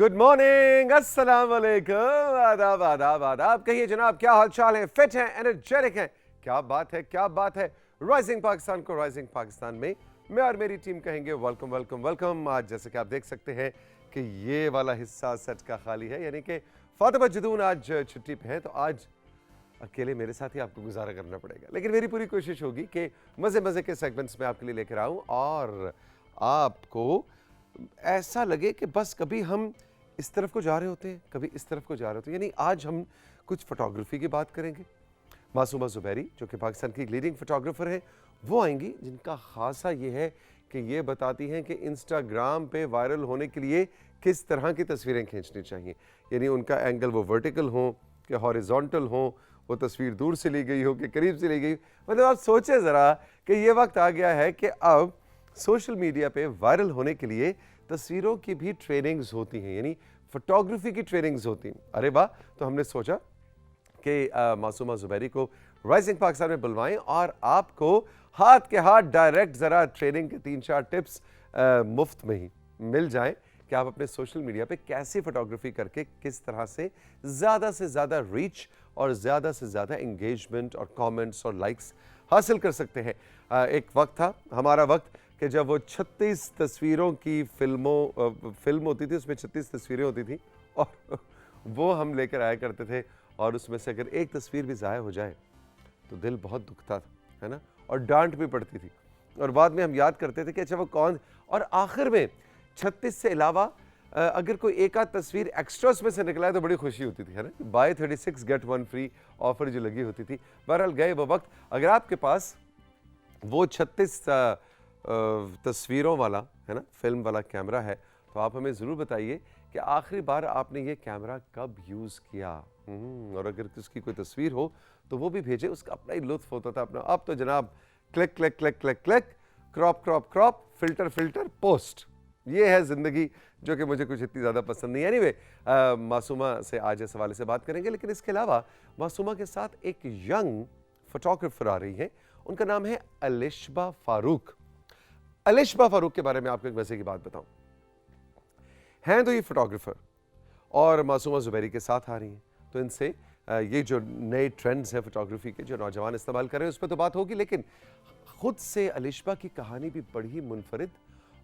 Good morning, अस्सलाम वालेकुम, आदाब आदाब आदाब। कहिए जनाब, क्या हाल चाल है? फिट हैं, एनर्जेटिक हैं? क्या बात है, क्या बात है। राइजिंग पाकिस्तान को राइजिंग पाकिस्तान में मैं और मेरी टीम कहेंगे वेलकम वेलकम वेलकम। आज जैसे कि आप देख सकते हैं कि ये वाला हिस्सा सेट का खाली है, यानी कि फातिमा जदून आज छुट्टी पे है, तो आज अकेले मेरे साथ ही आपको गुजारा करना पड़ेगा। लेकिन मेरी पूरी कोशिश होगी कि मज़े मज़े के सेगमेंट्स में आपके लिए लेकर आऊँ और आपको ऐसा लगे कि बस कभी हम इस तरफ को जा रहे होते हैं, कभी इस तरफ को जा रहे होते हैं। यानी आज हम कुछ फोटोग्राफी की बात करेंगे। मासूमा ज़ुबैरी जो कि पाकिस्तान की लीडिंग फोटोग्राफर हैं, वो आएंगी, जिनका खासा ये है कि ये बताती हैं कि इंस्टाग्राम पे वायरल होने के लिए किस तरह की तस्वीरें खींचनी चाहिए। यानी उनका एंगल वो वर्टिकल हो कि हॉरिजॉन्टल हो, वो तस्वीर दूर से ली गई हो कि करीब से ली गई। मतलब आप सोचें ज़रा कि ये वक्त आ गया है कि अब सोशल मीडिया पे वायरल होने के लिए तस्वीरों की भी ट्रेनिंग्स होती हैं, यानी फोटोग्राफी की ट्रेनिंग्स होती हैं। अरे वाह, तो हमने सोचा कि मासूमा ज़ुबैरी को राइजिंग पाकिस्तान में बुलवाएं और आपको हाथ के हाथ डायरेक्ट ज़रा ट्रेनिंग के 3-4 टिप्स मुफ्त में ही मिल जाएं कि आप अपने सोशल मीडिया पे कैसे फोटोग्राफी करके किस तरह से ज़्यादा रीच और ज़्यादा से ज़्यादा एंगेजमेंट और कमेंट्स और लाइक्स हासिल कर सकते हैं। एक वक्त था, हमारा वक्त, कि जब वो 36 तस्वीरों की फिल्म होती थी, उसमें 36 तस्वीरें होती थी और वो हम लेकर आया करते थे, और उसमें से अगर एक तस्वीर भी ज़ाया हो जाए तो दिल बहुत दुखता था, है ना, और डांट भी पड़ती थी। और बाद में हम याद करते थे कि अच्छा वो कौन, और आखिर में 36 से अलावा अगर कोई एक आध तस्वीर एक्स्ट्रास में से निकला है तो बड़ी खुशी होती थी, है ना। बाय 36 गेट 1 फ्री ऑफर जो लगी होती थी। बहरहाल गए वो वक्त। अगर आपके पास वो 36 तस्वीरों वाला, है ना, फिल्म वाला कैमरा है, तो आप हमें ज़रूर बताइए कि आखिरी बार आपने ये कैमरा कब यूज़ किया। और अगर उसकी कोई तस्वीर हो तो वो भी भेजे, उसका अपना ही लुत्फ होता था अपना। अब तो जनाब click click click click click, crop crop crop, filter filter, post, ये है ज़िंदगी जो कि मुझे कुछ इतनी ज़्यादा पसंद नहीं। एनीवे, मासूमा से आज इस हवाले से बात करेंगे, लेकिन इसके अलावा मासूमा के साथ एक यंग फोटोग्राफर आ रही हैं। उनका नाम है अलिशबा फारूक। अलिशबा फारूक के बारे में आपको एक वैसे की बात बताऊं, हैं तो ये फोटोग्राफर और मासूमा ज़ुबैरी के साथ आ रही हैं, तो इनसे ये जो नए ट्रेंड्स हैं फोटोग्राफी के जो नौजवान इस्तेमाल कर रहे हैं उस पर तो बात होगी, लेकिन खुद से अलिशबा की कहानी भी बड़ी मुनफरिद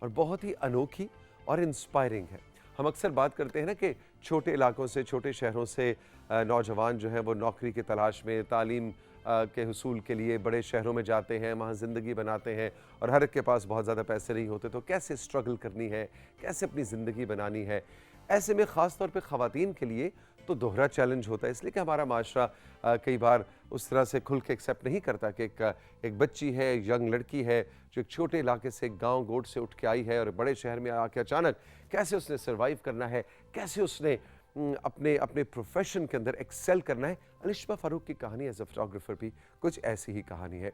और बहुत ही अनोखी और इंस्पायरिंग है। हम अक्सर बात करते हैं ना कि छोटे इलाकों से, छोटे शहरों से नौजवान जो हैं वो नौकरी की तलाश में, तालीम के हुसूल के लिए बड़े शहरों में जाते हैं, वहाँ ज़िंदगी बनाते हैं, और हर एक के पास बहुत ज़्यादा पैसे नहीं होते, तो कैसे स्ट्रगल करनी है, कैसे अपनी ज़िंदगी बनानी है। ऐसे में ख़ास तौर पे ख़वातीन के लिए तो दोहरा चैलेंज होता है, इसलिए कि हमारा माशरा कई बार उस तरह से खुल के एक्सेप्ट नहीं करता कि एक बच्ची है, एक यंग लड़की है जो एक छोटे इलाके से, एक गाँव गोट से उठ के आई है और बड़े शहर में आके अचानक कैसे उसने सर्वाइव करना है, कैसे उसने अपने अपने प्रोफेशन के अंदर एक्सेल करना है। अलिशबा फारूक की कहानी एज अ फोटोग्राफर भी कुछ ऐसी ही कहानी है।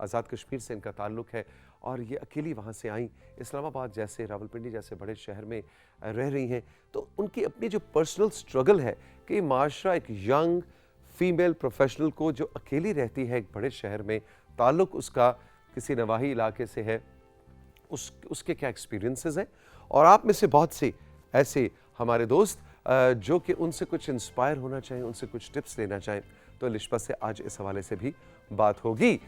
आज़ाद कश्मीर से इनका ताल्लुक़ है और ये अकेली वहाँ से आई, इस्लामाबाद जैसे, रावलपिंडी जैसे बड़े शहर में रह रही हैं। तो उनकी अपनी जो पर्सनल स्ट्रगल है कि माशरा एक यंग फीमेल प्रोफेशनल को जो अकेली रहती है एक बड़े शहर में, ताल्लुक़ उसका किसी नवाही इलाके से है, उसके क्या एक्सपीरियंसेस हैं, और आप में से बहुत से ऐसे हमारे दोस्त जो कि उनसे कुछ इंस्पायर होना चाहिए, उनसे कुछ टिप्स लेना चाहें, तो अलिशबा से आज इस हवाले से भी बात होगी।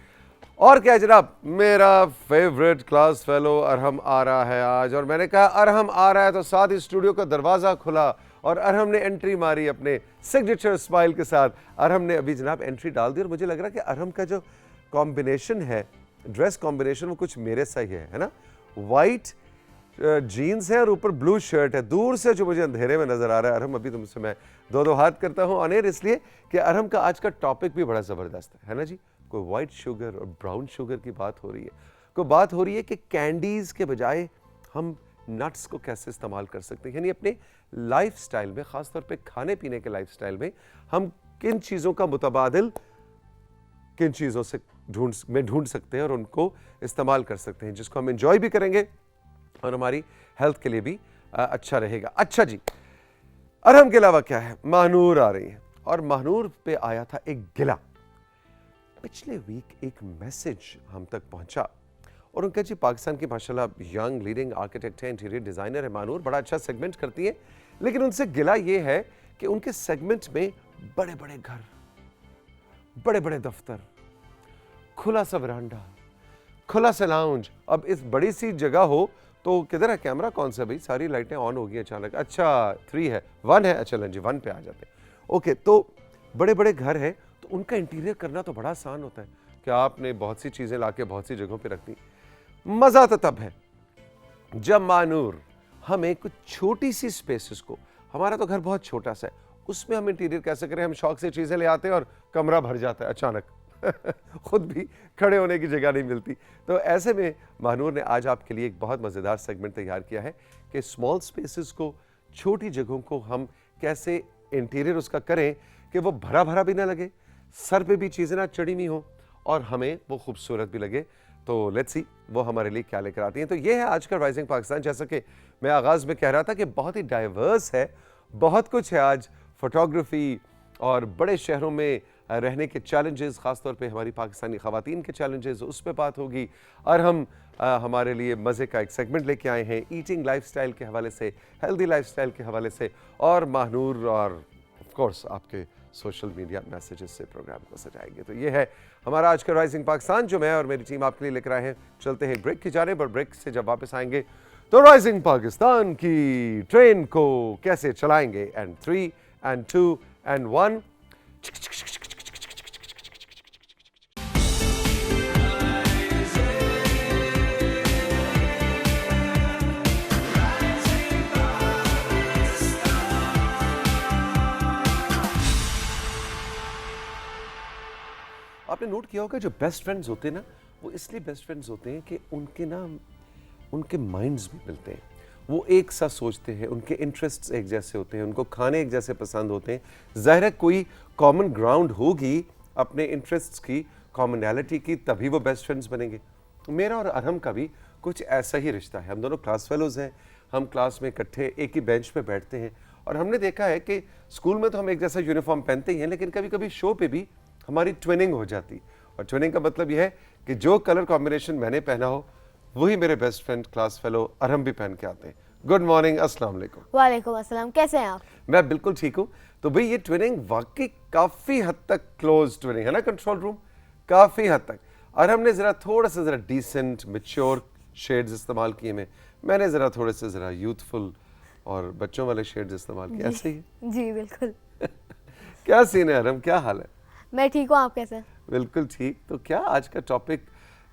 और क्या है जनाब, मेरा फेवरेट क्लास फेलो अरहम आ रहा है आज, और मैंने कहा अरहम आ रहा है तो साथ ही स्टूडियो का दरवाज़ा खुला और अरहम ने एंट्री मारी अपने सिग्नेचर स्माइल के साथ। अरहम ने अभी जनाब एंट्री डाल दी और मुझे लग रहा है कि अरहम का जो कॉम्बिनेशन है, ड्रेस कॉम्बिनेशन, वो कुछ मेरे सा ही है ना। वाइट जीन्स है और ऊपर ब्लू शर्ट है। दूर से जो मुझे अंधेरे में नजर आ रहा है, अरहम अभी तुमसे मैं दो हाथ करता हूँ ऑन एयर, इसलिए कि अरहम का आज का टॉपिक भी बड़ा ज़बरदस्त है ना जी। कोई वाइट शुगर और ब्राउन शुगर की बात हो रही है, कोई बात हो रही है कि कैंडीज़ के बजाय हम नट्स को कैसे इस्तेमाल कर सकते हैं, यानी अपने लाइफ स्टाइल में, ख़ासतौर पर खाने पीने के लाइफ स्टाइल में हम किन चीज़ों का मुतबादिल किन चीज़ों से ढूंढ सकते हैं और उनको इस्तेमाल कर सकते हैं, जिसको हम इंजॉय भी करेंगे और हमारी हेल्थ के लिए भी अच्छा रहेगा। अच्छा जी, अरहम के अलावा क्या है, महानूर आ रही है, और महानूर पे आया था एक गिला। पिछले वीक एक मैसेज हम तक पहुंचा और उनका जी पाकिस्तान की माशाल्लाह यंग लीडिंग आर्किटेक्ट है, इंटीरियर डिज़ाइनर है महानूर, बड़ा अच्छा सेगमेंट करती है, लेकिन उनसे गिला ये है कि उनके सेगमेंट में बड़े बड़े घर, बड़े बड़े दफ्तर, खुला सा वरांडा, खुला सा लाउंज। अब इस बड़ी सी जगह हो तो किधर है कैमरा, कौन सा भाई, सारी लाइटें ऑन हो गई अचानक। अच्छा 3 है, 1 है, अच्छा जी 1 पे आ जाते हैं। ओके, तो बड़े बड़े घर हैं तो उनका इंटीरियर करना तो बड़ा आसान होता है कि आपने बहुत सी चीज़ें लाके बहुत सी जगहों पे रख दी। मज़ा तो तब है जब मानूर हमें कुछ छोटी सी स्पेसेस को, हमारा तो घर बहुत छोटा सा है, उसमें हम इंटीरियर कैसे करें। हम शौक से चीज़ें ले आते हैं और कमरा भर जाता है अचानक खुद भी खड़े होने की जगह नहीं मिलती। तो ऐसे में महानूर ने आज आपके लिए एक बहुत मज़ेदार सेगमेंट तैयार किया है कि स्मॉल स्पेसेस को, छोटी जगहों को हम कैसे इंटीरियर उसका करें कि वो भरा भरा भी ना लगे, सर पे भी चीज़ें ना चढ़ी हुई हो और हमें वो खूबसूरत भी लगे। तो लेट्स सी वो हमारे लिए क्या लेकर आती हैं। तो ये है आज का राइजिंग पाकिस्तान। जैसा कि मैं आगाज़ में कह रहा था कि बहुत ही डाइवर्स है, बहुत कुछ है आज। फोटोग्राफी और बड़े शहरों में रहने के चैलेंजेस, ख़ासतौर पे हमारी पाकिस्तानी ख़वातीन के चैलेंजेस, उस पर बात होगी। और हम हमारे लिए मज़े का एक सेगमेंट लेके आए हैं ईटिंग लाइफस्टाइल के हवाले से, हेल्दी लाइफस्टाइल के हवाले से, और महानूर और ऑफ कोर्स आपके सोशल मीडिया मैसेजेस से प्रोग्राम को सजाएंगे। तो ये है हमारा आज का राइजिंग पाकिस्तान जो मैं और मेरी टीम आपके लिए लेकर आए हैं। चलते हैं ब्रेक की जानिब और ब्रेक से जब वापस आएंगे तो राइजिंग पाकिस्तान की ट्रेन को कैसे चलाएंगे। And 3 and 2 and 1। आपने नोट किया होगा जो बेस्ट फ्रेंड्स होते हैं ना, वो इसलिए बेस्ट फ्रेंड्स होते हैं कि उनके माइंड्स भी मिलते हैं, वो एक साथ सोचते हैं, उनके इंटरेस्ट्स एक जैसे होते हैं, उनको खाने एक जैसे पसंद होते हैं। ज़ाहिर है कोई कॉमन ग्राउंड होगी अपने इंटरेस्ट्स की, कॉमनैलिटी की, तभी वो बेस्ट फ्रेंड्स बनेंगे। मेरा और अरहम का भी कुछ ऐसा ही रिश्ता है। हम दोनों क्लास फेलोज़ हैं, हम क्लास में इकट्ठे एक ही बेंच पे बैठते हैं और हमने देखा है कि स्कूल में तो हम एक जैसा यूनिफॉर्म पहनते ही हैं, लेकिन कभी कभी शो पे भी हमारी ट्विनिंग हो जाती। और ट्विनिंग का मतलब यह है कि जो कलर कॉम्बिनेशन मैंने पहना हो वही मेरे best friend class fellow Arham भी पहन के आते हैं। गुड मॉर्निंग, अस्सलाम वालेकुम। वालेकुम अस्सलाम, कैसे हैं आप? मैं बिल्कुल ठीक हूँ। तो भाई ये ट्विनिंग वाकई काफ़ी हद तक क्लोज ट्विनिंग है ना कंट्रोल रूम, काफ़ी हद तक। अरहम ने थोड़ा सा डिसेंट मैच्योर शेड्स इस्तेमाल किए, मैंने थोड़े से यूथफुल और बच्चों वाले शेड्स इस्तेमाल किए। ऐसे ही जी बिल्कुल। क्या सीन है अरहम, क्या हाल है? मैं ठीक हूँ, आप कैसे हैं? बिल्कुल ठीक। तो क्या आज का टॉपिक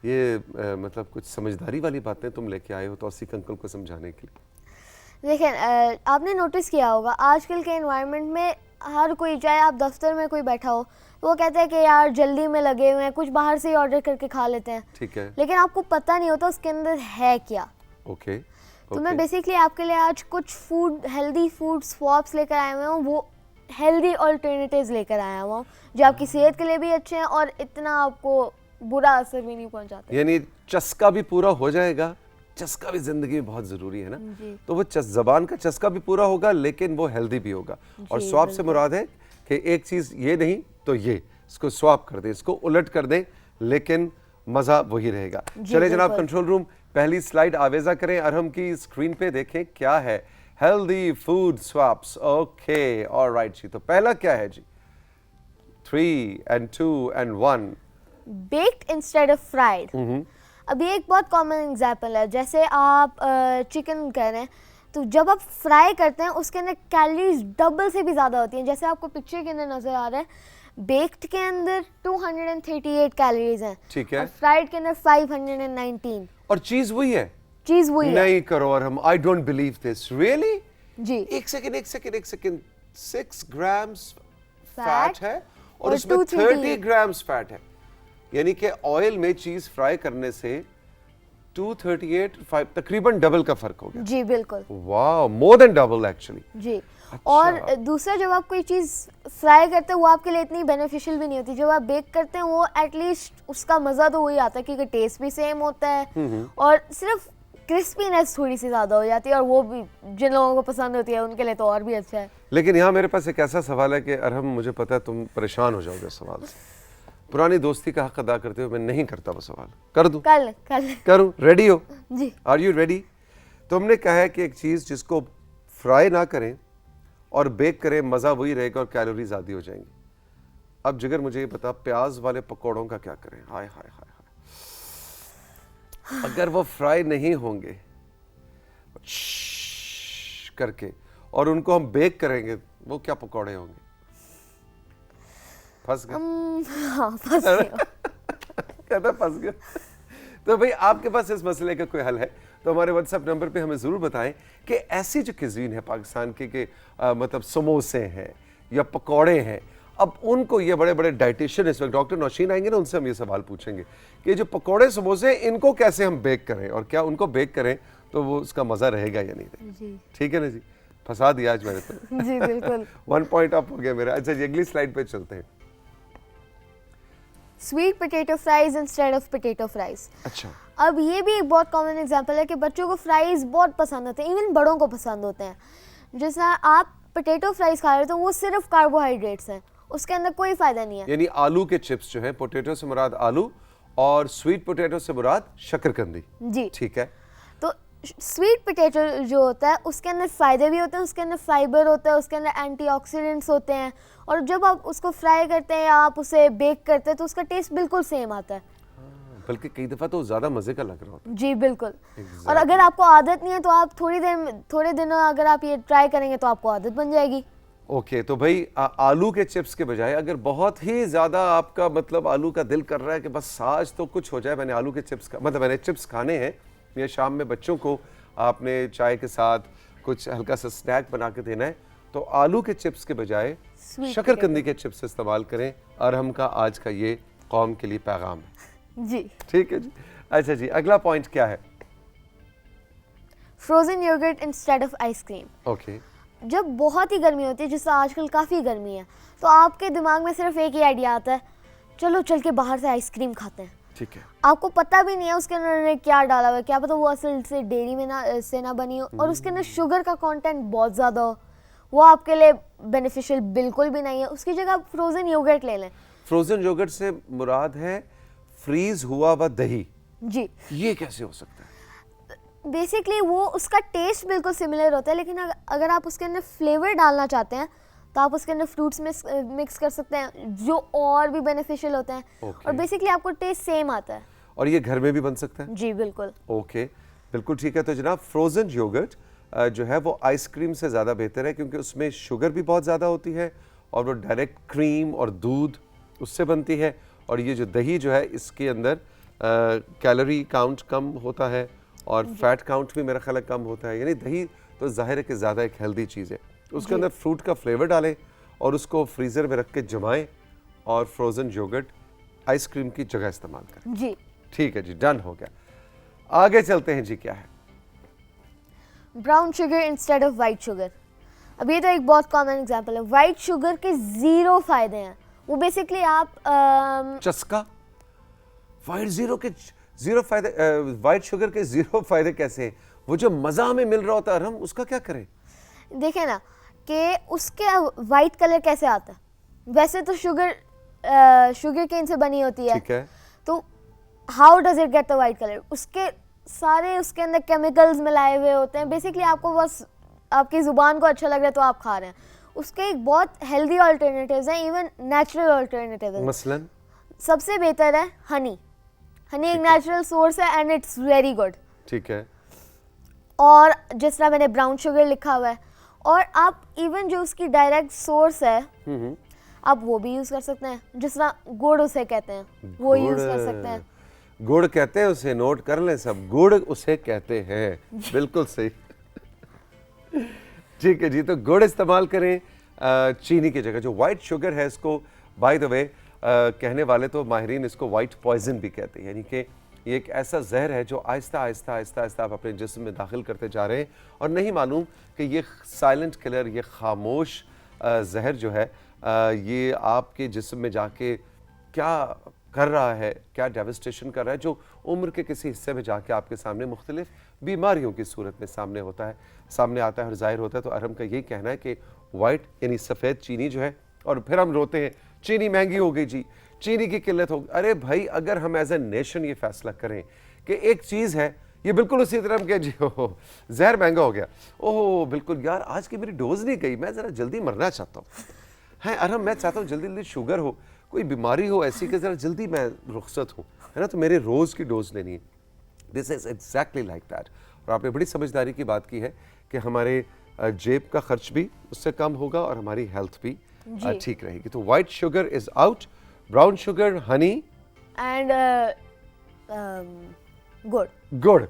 ये मतलब कुछ समझदारी वाली बातें तुम लेके आए हो तौसीक अंकल को समझाने के लिए? देखें, आपने नोटिस किया होगा आजकल के एनवायरनमेंट में हर कोई, चाहे आप दफ्तर में कोई बैठा हो, वो कहते हैं कि यार जल्दी में लगे हुए हैं, कुछ बाहर से ही ऑर्डर करके खा लेते हैं। ठीक है। लेकिन आपको पता नहीं होता उसके अंदर है क्या। ओके। तो मैं बेसिकली आपके लिए आज कुछ फूड, हेल्दी फूड स्वैप्स लेकर आया हुआ हूँ, वो हेल्दी ऑल्टरनेटिव्स लेकर आया हुआ हूँ जो आपकी सेहत के लिए भी अच्छे हैं और इतना आपको बुरा असर भी नहीं पहुंचाते। यानी चस्का भी पूरा हो जाएगा। चस्का भी जिंदगी में बहुत जरूरी है ना, तो वो जबान का चस्का भी पूरा होगा लेकिन वो हेल्दी भी होगा। और स्वाप से मुराद है कि एक चीज ये नहीं तो ये, इसको स्वाप कर दें, इसको उलट कर दें, लेकिन मजा वही रहेगा। चले जनाब कंट्रोल रूम, पहली स्लाइड आवेजा करें अरहम की स्क्रीन पे, देखें क्या है healthy food swaps. Okay alright जी, तो पहला क्या है जी? 3 and 2 and 1। Baked instead of fried. अब ये एक बहुत कॉमन एग्जाम्पल है। जैसे आप चिकन कह रहे हैं, तो जब आप फ्राई करते हैं उसके अंदर कैलोरीज डबल से भी ज़्यादा होती हैं। जैसे आपको पिक्चर के अंदर नज़र आ रहा है, बेक्ड के अंदर 238 कैलोरीज हैं, ठीक है, और फ्राइड के अंदर 519। और चीज़ वही है, चीज़ वही है। नहीं करो और हम, I don't believe this, really? जी। एक सेकंड, 6 ग्राम्स फैट है और उसमें 30 ग्राम्स फैट है। यानी कि ऑयल में चीज फ्राई करने से 238 तकरीबन डबल का फर्क हो गया। जी बिल्कुल। वाह, मोर देन डबल एक्चुअली। जी। अच्छा। और दूसरा, जब आप कोई चीज़ फ्राई करते हैं वो आपके लिए इतनी बेनिफिशियल भी नहीं होती। जब आप बेक करते हैं वो एटलीस्ट उसका मज़ा तो वही आता है क्योंकि टेस्ट भी सेम होता है और सिर्फ क्रिस्पीनेस थोड़ी सी ज़्यादा हो जाती है, और वो भी जिन लोगों को पसंद होती है उनके लिए तो और भी अच्छा है। लेकिन यहाँ मेरे पास एक ऐसा सवाल है कि अरहम, मुझे पता है तुम परेशान हो जाओगे सवाल से। पुरानी दोस्ती का हक अदा करते हुए मैं नहीं करता वो सवाल, कर दूं? करूं? रेडी हो? जी। Are you ready? तुमने कहा है कि एक चीज जिसको फ्राई ना करें और बेक करें, मज़ा वही रहेगा और कैलोरी ज़्यादा हो जाएंगी। अब जिगर मुझे ये बता, प्याज वाले पकौड़ों का क्या करें? हाय हाय हाय हाय, अगर वो फ्राई नहीं होंगे करके और उनको हम बेक करेंगे, वो क्या पकौड़े होंगे? फंस गए? हाँ, फंस गए। कहता फंस गया। तो भाई आपके पास इस मसले का कोई हल है तो हमारे व्हाट्सएप नंबर पे हमें ज़रूर बताएं कि ऐसी जो क्यूजीन है पाकिस्तान के मतलब समोसे हैं या पकौड़े हैं, अब उनको ये बड़े बड़े डाइटिशियन, इस वक्त डॉक्टर नौशीन आएंगे ना, उनसे हम ये सवाल पूछेंगे कि जो पकौड़े समोसे इनको कैसे हम बेक करें और क्या उनको बेक करें तो वो उसका मज़ा रहेगा या नहीं रहेगा। ठीक है ना जी, फंसा दिया आज मैंने तो। जी बिल्कुल। 1 पॉइंट अप हो गया मेरा। अच्छा जी, अगली स्लाइड पे चलते हैं। Sweet potato fries instead of potato fries. अच्छा, अब ये भी एक बहुत कॉमन एग्जांपल है कि बच्चों को फ्राइज बहुत पसंद होते हैं, इवन बड़ों को पसंद होते हैं। जैसा आप पोटैटो फ्राइज खा रहे हो तो वो सिर्फ कार्बोहाइड्रेट्स हैं, उसके अंदर कोई फायदा नहीं है। यानी आलू के चिप्स जो है, पोटैटो से मुराद आलू और स्वीट पोटैटो से मुराद शकरकंदी। जी, ठीक है। तो स्वीट पोटैटो जो होता है उसके अंदर फायदे भी होते हैं, उसके अंदर फाइबर होता है, उसके अंदर एंटीऑक्सीडेंट्स होते हैं, और जब आप उसको फ्राई करते हैं या आप उसे बेक करते हैं तो उसका टेस्ट बिल्कुल सेम आता है। बल्कि कई दफ़ा तो ज़्यादा मज़े का लग रहा होता है। जी बिल्कुल। और अगर आपको आदत नहीं है तो आप थोड़े दिनों अगर आप ये ट्राई करेंगे तो आपको आदत बन जाएगी। ओके, तो भाई आलू के चिप्स के बजाय अगर बहुत ही ज़्यादा आपका मतलब आलू का दिल कर रहा है कि बस आज तो कुछ हो जाए, मैंने आलू के चिप्स का मतलब मैंने चिप्स खाने हैं, या शाम में बच्चों को आपने चाय के साथ कुछ हल्का सा स्नैक बना के देना है, तो आलू के चिप्स के बजाय शकरकंदी के चिप्स इस्तेमाल करें। अरहम का आज का ये कौम के लिए पैगाम है। जी ठीक है जी। अच्छा जी, अगला पॉइंट क्या है? Frozen yogurt instead of ice cream. Okay, जब बहुत ही गर्मी होती है, जैसे आजकल काफ़ी गर्मी है, तो आपके दिमाग में सिर्फ एक ही आइडिया आता है, चलो चल के बाहर से आइसक्रीम खाते हैं। ठीक है। आपको पता भी नहीं है उसके अंदर उन्होंने क्या डाला हुआ है, क्या पता वो असल से डेयरी में ना बनी हो और उसके अंदर शुगर का कंटेंट बहुत ज़्यादा हो, वो आपके लिए बेनिफिशियल बिल्कुल भी नहीं है। उसकी जगह आप फ्रोज़न योगर्ट ले लें। फ्रोजन योगर्ट से मुराद है फ्रीज हुआ हुआ दही। जी, ये कैसे हो सकता है? बेसिकली वो उसका टेस्ट बिल्कुल सिमिलर होता है, लेकिन अगर आप उसके अंदर फ्लेवर डालना चाहते हैं तो आप उसके अंदर फ्रूट्स मिक्स कर सकते हैं जो और भी बेनिफिशियल होते हैं। और बेसिकली आपको टेस्ट सेम आता है। और ये घर में भी बन सकता है? जी बिल्कुल। ओके, बिल्कुल ठीक है। तो जनाब, फ्रोजन योगर्ट जो है वो आइसक्रीम से ज़्यादा बेहतर है क्योंकि उसमें शुगर भी बहुत ज़्यादा होती है और वो डायरेक्ट क्रीम और दूध उससे बनती है। और ये जो दही जो है इसके अंदर कैलोरी काउंट कम होता है और फैट काउंट भी मेरा ख्याल है कम होता है। यानी दही तो जाहिर है कि ज़्यादा एक हेल्दी चीज़ है। उसके अंदर फ्रूट का फ्लेवर डालें और उसको फ्रीज़र में रख के जमाएं और फ्रोज़न योगर्ट आइसक्रीम की जगह इस्तेमाल करें। जी ठीक है जी, डन हो गया। आगे चलते हैं जी, क्या है? Brown sugar instead of white sugar. अब ये तो एक बहुत कॉमन एग्जांपल है। वाइट शुगर के ज़ीरो फायदे हैं। वो बेसिकली आप चस्का वाइट जीरो फायदे, वाइट शुगर के जीरो फायदे कैसे हैं? वो जो मज़ा हमें मिल रहा होता है हम उसका क्या करें? देखें ना कि उसके वाइट कलर कैसे आता है। वैसे तो शुगर केन से बनी होती है, ठीक है। तो how does it get the white colour? उसके अंदर केमिकल्स मिलाए हुए होते हैं। बेसिकली आपको बस आपकी ज़ुबान को अच्छा लग रहा है तो आप खा रहे हैं। उसके एक बहुत हेल्दी अल्टरनेटिव्स हैं, इवन नेचुरल अल्टरनेटिव है। मसलन सबसे बेहतर है हनी। हनी एक नेचुरल सोर्स है एंड इट्स वेरी गुड। ठीक है। और जिस तरह मैंने ब्राउन शुगर लिखा हुआ है, और आप इवन जो उसकी डायरेक्ट सोर्स है आप वो भी यूज़ कर सकते हैं। जिस तरह गुड़ उसे कहते हैं वो यूज़ कर सकते हैं। गुड़ कहते हैं उसे, नोट कर लें सब, गुड़ उसे कहते हैं। बिल्कुल सही। ठीक है जी, तो गुड़ इस्तेमाल करें चीनी की जगह। जो वाइट शुगर है इसको बाय द वे कहने वाले तो माहिरीन इसको वाइट पॉइजन भी कहते हैं। यानी कि ये एक ऐसा जहर है जो आहिस्ता आहिस्ता आहिस्ता आहिस्ता आप अपने जिस्म में दाखिल करते जा रहे हैं और नहीं मालूम कि ये साइलेंट किलर, ये खामोश जहर जो है ये आपके जिस्म में जाके क्या कर रहा है, क्या डेवस्टेशन कर रहा है, जो उम्र के किसी हिस्से में जाके आपके सामने मुख्तलिफ बीमारियों की सूरत में सामने आता है और जाहिर होता है। तो अरहम का यही कहना है कि वाइट यानी सफ़ेद चीनी जो है, और फिर हम रोते हैं चीनी महंगी हो गई जी, चीनी की किल्लत हो गई। अरे भाई, अगर हम एज ए नेशन ये फैसला करें कि एक चीज़ है ये बिल्कुल उसी तरह के जी हो जहर महंगा हो गया। ओहो बिल्कुल यार, आज की मेरी डोज नहीं गई, मैं ज़रा जल्दी मरना चाहता हूँ। है अरहम, मैं चाहता हूँ जल्दी जल्दी शुगर हो, कोई बीमारी हो ऐसी कि ज़रा जल्दी मैं रुखसत हूँ, है ना, तो मेरे रोज़ की डोज लेनी है। This is exactly like that. और आपने बड़ी समझदारी की बात की है कि हमारे जेब का खर्च भी उससे कम होगा और हमारी हेल्थ भी ठीक रहेगी। तो white sugar is out, brown sugar, honey and गुड़। गुड़।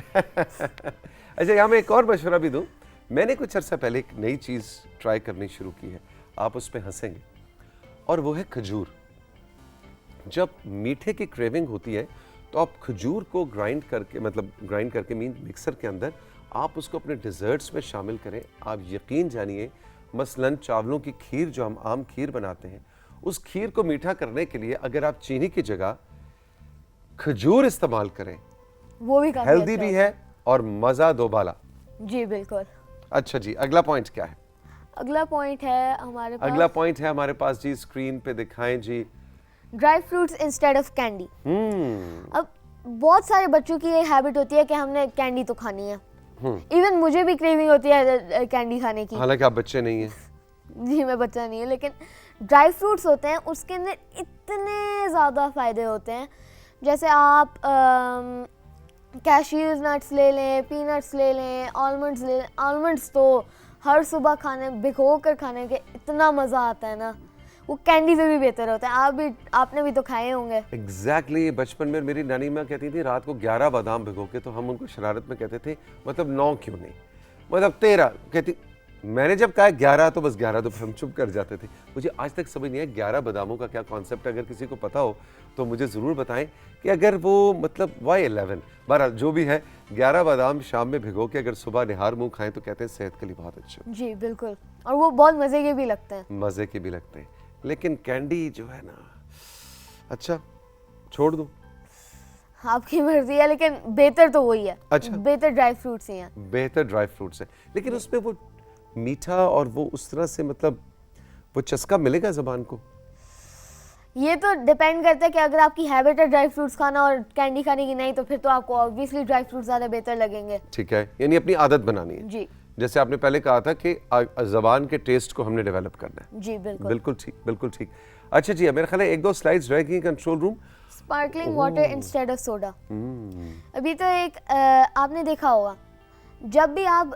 अच्छा, यहाँ मैं एक और मशवरा भी दूं। मैंने कुछ अर्सा पहले एक नई चीज़ ट्राई करनी शुरू की है, आप उस पर हंसेंगे, और वो है खजूर। जब मीठे की क्रेविंग होती है तो आप खजूर को ग्राइंड करके मीन मिक्सर के अंदर आप उसको अपने डिज़र्ट्स में शामिल करें। आप यकीन जानिए, मसलन चावलों की खीर जो हम आम खीर बनाते हैं, उस खीर को मीठा करने के लिए अगर आप चीनी की जगह खजूर इस्तेमाल करें, वो भी काफी हेल्दी अच्छा भी होता है और मज़ा दोबाला। जी बिल्कुल। अच्छा जी, अगला पॉइंट क्या है? अगला पॉइंट है हमारे पास जी, स्क्रीन पे दिखाएं जी। Dry fruits instead of candy. अब बहुत सारे बच्चों की ये हैबिट होती है कि हमने कैंडी तो खानी है। इवन मुझे भी क्रेविंग होती है कैंडी खाने की। हालांकि आप बच्चे नहीं हैं। जी मैं बच्चा नहीं है, लेकिन ड्राई फ्रूट्स होते हैं उसके अंदर इतने ज़्यादा फ़ायदे होते हैं। जैसे आप कैश्यूज नट्स ले लें, पीनट्स ले लें, आलमंड्स ले लें। आलमंड्स तो हर सुबह भिगो कर खाने के इतना मज़ा आता है ना, वो कैंडी से भी बेहतर होता है। आपने भी तो खाए होंगे। एग्जैक्टली बचपन में मेरी नानी माँ कहती थी रात को 11 बादाम भिगो के, तो हम उनको शरारत में कहते थे मतलब 9 क्यों नहीं, मतलब 13 कहती। मैंने जब कहा 11 तो बस 11, तो हम चुप कर जाते थे। मुझे आज तक समझ नहीं है 11 बादामों का क्या कॉन्सेप्ट है। अगर किसी को पता हो तो मुझे ज़रूर बताएं कि अगर वो मतलब वाई 11, बहरहाल जो भी है, 11 बादाम शाम में भिगो के अगर सुबह निहार मुंह खाएं तो कहते हैं सेहत के लिए बहुत अच्छे। जी बिल्कुल, और वो बहुत मज़े के भी लगते हैं। मज़े के भी लगते हैं, लेकिन कैंडी जो है ना, अच्छा छोड़ दूं? आपकी मर्जी है, लेकिन बेहतर तो वही है। अच्छा, बेहतर ड्राई फ्रूट्स ही हैं। बेहतर ड्राई फ्रूट्स है, लेकिन उसमें वो मीठा और वो उस तरह से मतलब वो चस्का मिलेगा ज़बान को? ये तो डिपेंड करता है कि अगर आपकी हैबिट है ड्राई फ्रूट्स खाना और कैंडी खाने की नहीं, तो फिर तो आपको ऑब्वियसली ड्राई फ्रूट्स ज़्यादा बेहतर लगेंगे। ठीक है, यानी अपनी आदत बनानी है। जी, जैसे आपने पहले कहा था कि ज़बान के टेस्ट को हमने डेवलप करना है। जी बिल्कुल। बिल्कुल ठीक, बिल्कुल ठीक। अच्छा जी, मेरे ख्याल है 1-2 स्लाइड्स रह गई control room. Sparkling water instead of soda. अभी तो एक आपने देखा होगा, जब भी आप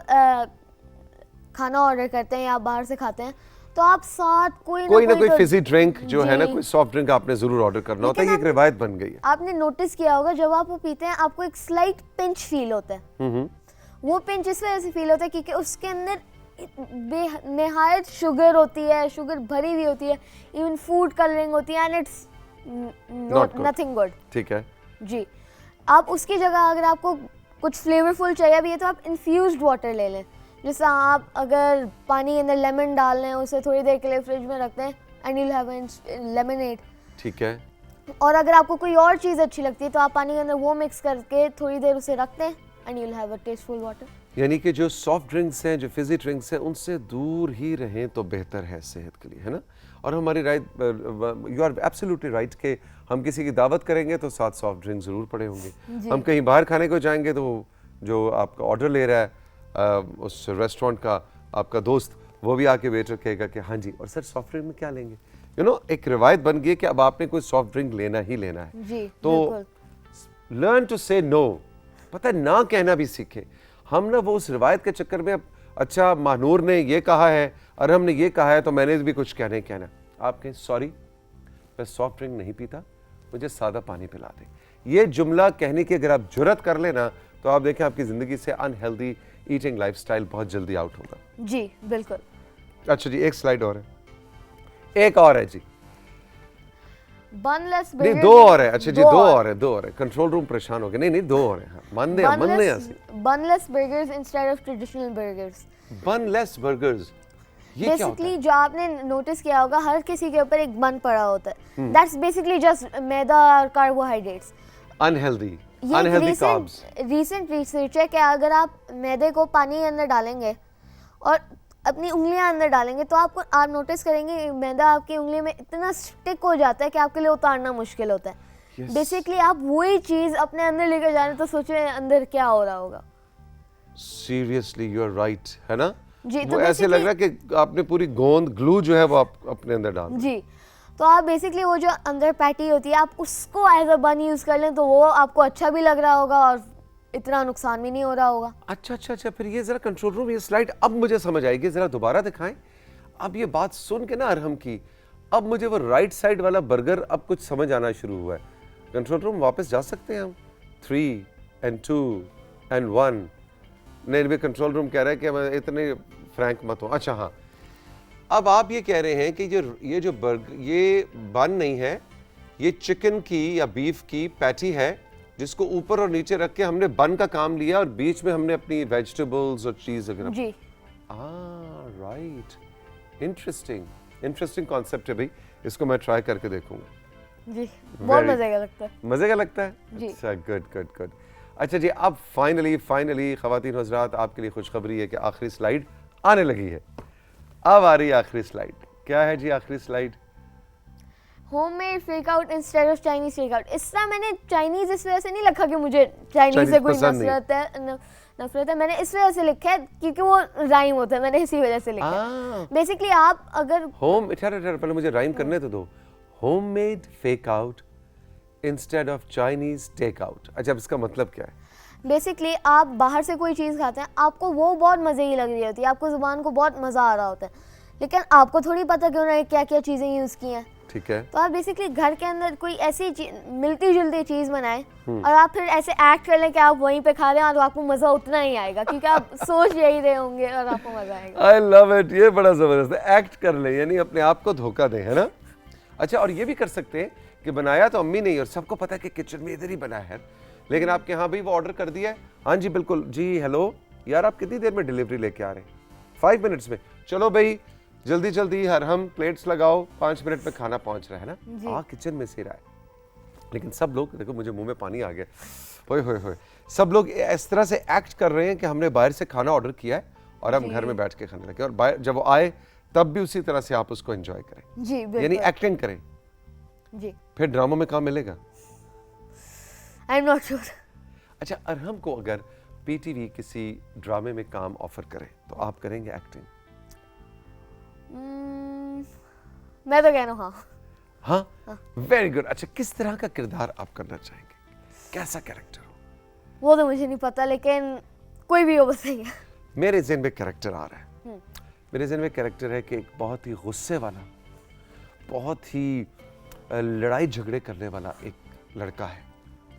खाना ऑर्डर करते हैं या आप बाहर से खाते हैं, तो आप साथ कोई ना कोई फिजी ड्रिंक जो है ना, कोई सॉफ्ट ड्रिंक आपने जरूर ऑर्डर करना होता है। ये एक रिवायत बन गई है। आपने नोटिस किया होगा, जब आप वो पीते हैं आपको एक स्लाइट पिंच फील होता है। वो पिंच इस वजह से फील होता है क्योंकि उसके अंदर बेनहायत शुगर होती है, शुगर भरी हुई होती है, इवन फूड कलरिंग होती है, एंड इट्स नथिंग गुड। ठीक है जी, आप उसकी जगह अगर आपको कुछ फ्लेवरफुल चाहिए भी है तो आप इन्फ्यूज्ड वाटर ले लें। जैसे आप अगर पानी के अंदर लेमन डाल लें, उसे थोड़ी देर के लिए फ्रिज में रखते हैं, and you will have lemonade. ठीक है। और अगर आपको कोई और चीज़ अच्छी लगती है तो आप पानी के अंदर वो मिक्स करके थोड़ी देर उसे रखते हैं, and you will have a tasteful water. यानी कि जो सॉफ्ट ड्रिंक्स हैं, जो फिजी ड्रिंक्स हैं, उनसे दूर ही रहें तो बेहतर है सेहत के लिए, है ना। और हमारी right, you are absolutely right कि हम किसी की दावत करेंगे तो साथ सॉफ्ट ड्रिंक ज़रूर पड़े होंगे। हम कहीं बाहर खाने को जाएंगे तो जो आपका ऑर्डर ले रहा है उस रेस्टोरेंट का आपका दोस्त, वो भी आके वेटर कहेगा कि हाँ जी, और सर सॉफ्ट ड्रिंक में क्या लेंगे। यू नो, एक रिवायत बन गई है कि अब आपने कोई सॉफ्ट ड्रिंक लेना ही लेना है। जी, तो लर्न टू से नो, पता है ना कहना भी सीखे। हम ना वो उस रिवायत के चक्कर में, अब अच्छा महानूर ने ये कहा है और हमने ये कहा है तो मैंने भी कुछ कहना कहना। आप कहें सॉरी, मैं सॉफ्ट ड्रिंक नहीं पीता, मुझे सादा पानी पिला दें। ये जुमला कहने की अगर आप जुर्रत कर लेना तो आप देखें आपकी ज़िंदगी से अनहेल्दी ईटिंग लाइफस्टाइल बहुत जल्दी आउट होगा। जी बिल्कुल। अच्छा जी, एक स्लाइड और है, एक और है जी, बनलेस नहीं बर्गर। दो और है। अच्छा जी, दो और है। कंट्रोल रूम परेशान हो गया। नहीं, दो और है। मन दे bunless burgers instead of traditional burgers. Bunless burgers, ये क्या होता है? बेसिकली जो आपने नोटिस किया होगा, हर किसी के ऊपर एक बन पड़ा होता है। दैट्स बेसिकली जस्ट मैदा और carbohydrates, unhealthy carbs. Recent research है कि अगर आप मैदे को पानी के अंदर डालेंगे और अपनी उंगलियां अंदर डालेंगे तो आप नोटिस करेंगे मैदा आपकी उंगली में इतना स्टिक हो जाता है कि आपके लिए उतारना मुश्किल होता है। Yes. बेसिकली आप वही चीज अपने अंदर लेकर जा रहे हैं, तो सोचे अंदर क्या हो रहा होगा। सीरियसली यू आर राइट, है ना? जी, वो तो ऐसे लग basically- रहा है कि आपने पूरी गोंद ग्लू जो है वो आप अपने अंदर डाल दी। जी, तो आप बेसिकली वो जो अंदर पैटी होती है आप उसको एज अ बन यूज कर लें, तो वो आपको अच्छा भी लग रहा होगा और इतना नुकसान भी नहीं हो रहा होगा। अच्छा, फिर ये जरा कंट्रोल रूम, ये स्लाइड अब मुझे समझ आएगी, जरा दोबारा दिखाएं। अब ये बात सुन के ना अरहम की, अब मुझे वो राइट साइड वाला बर्गर अब कुछ समझ आना शुरू हुआ है। कंट्रोल रूम वापस जा सकते हैं हम? 3 and 2 and 1। नहीं भी कंट्रोल रूम कह रहा है कि मैं इतने फ्रैंक मत हो। अच्छा हाँ, अब आप ये कह रहे हैं कि ये जो बर्गर, ये बन नहीं है, ये चिकन की या बीफ की पैटी है जिसको ऊपर और नीचे रख के हमने बन का काम लिया और बीच में हमने अपनी वेजिटेबल्स और चीज वगैरह। जी, राइट, इंटरेस्टिंग कॉन्सेप्ट है भाई, इसको मैं ट्राई करके देखूंगा। जी, बहुत Very- मजे का लगता है। मजे का लगता है? जी। अच्छा, गुड। अच्छा जी, अब फाइनली ख़वातीन हज़रात, आपके लिए खुशखबरी है कि आखिरी स्लाइड आने लगी है। अब आ रही है आखिरी स्लाइड। क्या है जी आखिरी slide? Homemade fake out instead of Chinese fake out. इस तरह मैंने चाइनीज इस वजह से नहीं लिखा कि मुझे चाइनीज से Chinese कोई पसंद नहीं। नफरत है। मैंने इस वजह से लिखा है क्योंकि वो राइम होता है, मैंने इसी वजह से लिखा है। बेसिकली आप अगर ठहर पहले मुझे राइम करने तो दो। Homemade fake out instead of Chinese take out. अच्छा, अब इसका मतलब क्या है? बेसिकली आप बाहर से कोई चीज़ खाते हैं, आपको वो बहुत मज़े की लग रही होती है, आपको ज़ुबान को बहुत मज़ा आ रहा होता है, लेकिन आपको थोड़ी पता कि उन्होंने क्या क्या चीज़ें यूज़ की हैं। ठीक है। तो आप बेसिकली घर के अंदर कोई ऐसी मिलती जुलती चीज़ बनाएं और आप फिर ऐसे एक्ट कर लें कि आप वहीं पे खा रहे हैं और आपको मज़ा उतना ही आएगा क्योंकि आप सोच यही रहे होंगे और आपको मज़ा आएगा। आई लव इट, ये बड़ा ज़बरदस्त है। एक्ट कर ले, यानी अपने आप को धोखा दें, है ना? अच्छा, और ये भी कर सकते हैं कि बनाया तो अम्मी नहीं और सबको पता है कि किचन में इधर ही बना है, लेकिन आपके यहाँ भी वो ऑर्डर कर दिया है। हाँ जी बिल्कुल जी, हेलो यार, आप कितनी देर में डिलीवरी लेके आ रहे हैं? 5 मिनट्स में। चलो भाई जल्दी हम प्लेट्स लगाओ, 5 मिनट में खाना पहुंच रहा है ना। किचन में से रहा है, लेकिन सब लोग देखो, मुझे मुंह में पानी आ गया। होए सब लोग इस तरह से एक्ट कर रहे हैं कि हमने बाहर से खाना ऑर्डर किया है और हम घर में बैठ के खाने लगे, और बाहर जब वो आए तब भी उसी तरह से आप उसको एंजॉय करें। जी बिल्कुल, यानी एक्टिंग करें। जी, फिर ड्रामा में काम मिलेगा। I am not sure. अच्छा, अरहम को अगर पीटीवी किसी ड्रामे में काम ऑफर करे तो आप करेंगे एक्टिंग? मैं तो कह रहा हूँ हाँ, वेरी गुड। अच्छा, किस तरह का किरदार आप करना चाहेंगे? कैसा कैरेक्टर हो? वो तो मुझे नहीं पता, लेकिन कोई भी हो बताइए। मेरे ज़हन में कैरेक्टर आ रहा है। मेरे ज़हन में कैरेक्टर है कि एक बहुत ही गुस्से वाला, बहुत ही लड़ाई झगड़े करने वाला एक लड़का है,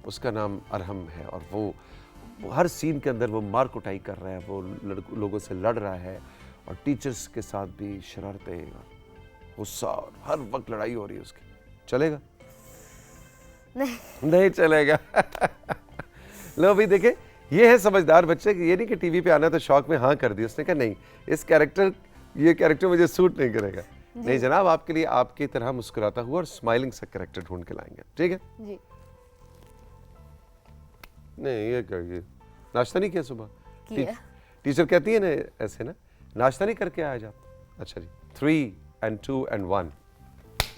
उसका नाम अरहम है, और वो हर सीन के अंदर वो मार कुटाई कर रहा है, वो लोगों से लड़ रहा है, और टीचर्स के साथ भी शरारतें, गुस्सा, और हर वक्त लड़ाई हो रही है उसकी। चलेगा? नहीं चलेगा। लो भाई, देखे, ये है समझदार बच्चे। ये नहीं कि टीवी पे आना तो शौक में हाँ कर दी। उसने कहा नहीं, ये कैरेक्टर मुझे सूट नहीं करेगा। नहीं जनाब, आपके लिए आपकी तरह मुस्कुराता हुआ और स्माइलिंग सा कैरेक्टर ढूंढ के लाएंगे, ठीक है जी। नहीं, ये करिए, नाश्ता नहीं किया सुबह? किया। टीचर कहती है ना ऐसे ना, नाश्ता नहीं करके आया जा। अच्छा जी, 3 and 2 and 1,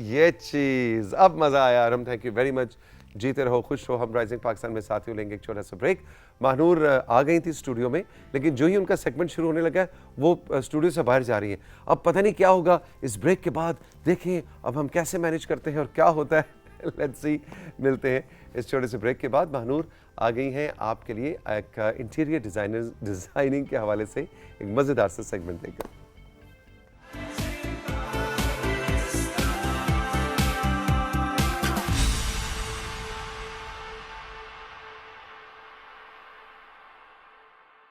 ये चीज अब मजा आया। Arham, thank you very much. जीते रहो, खुश रहो। हम राइजिंग पाकिस्तान में साथियों लेंगे एक छोटा सा ब्रेक। महानूर आ गई थी स्टूडियो में, लेकिन जो ही उनका सेगमेंट शुरू होने लगा वो स्टूडियो से बाहर जा रही है। अब पता नहीं क्या होगा इस ब्रेक के बाद, देखें अब हम कैसे मैनेज करते हैं और क्या होता है। लेट्स सी, मिलते हैं इस छोटे से ब्रेक के बाद। महानूर आ गई हैं आपके लिए एक इंटीरियर डिजाइनिंग के हवाले से एक मज़ेदार सा सेगमेंट लेकर।